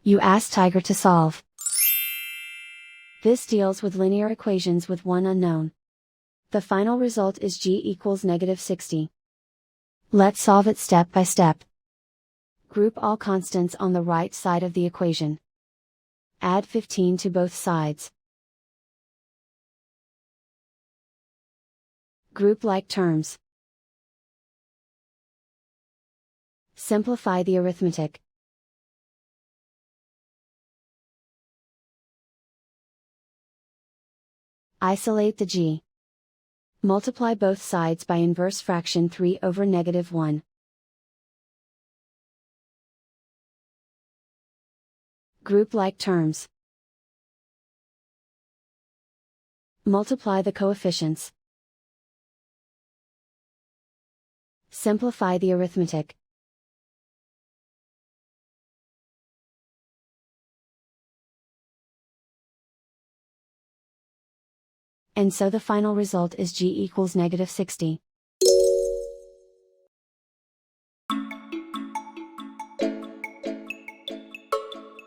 You ask Tiger to solve. This deals with linear equations with one unknown. The final result is g equals -60. Let's solve it step by step. Group all constants on the right side of the equation. Add 15 to both sides. Group like terms. Simplify the arithmetic. Isolate the g. Multiply both sides by inverse fraction 3 over -1. Group like terms. Multiply the coefficients. Simplify the arithmetic. And so the final result is g equals -60.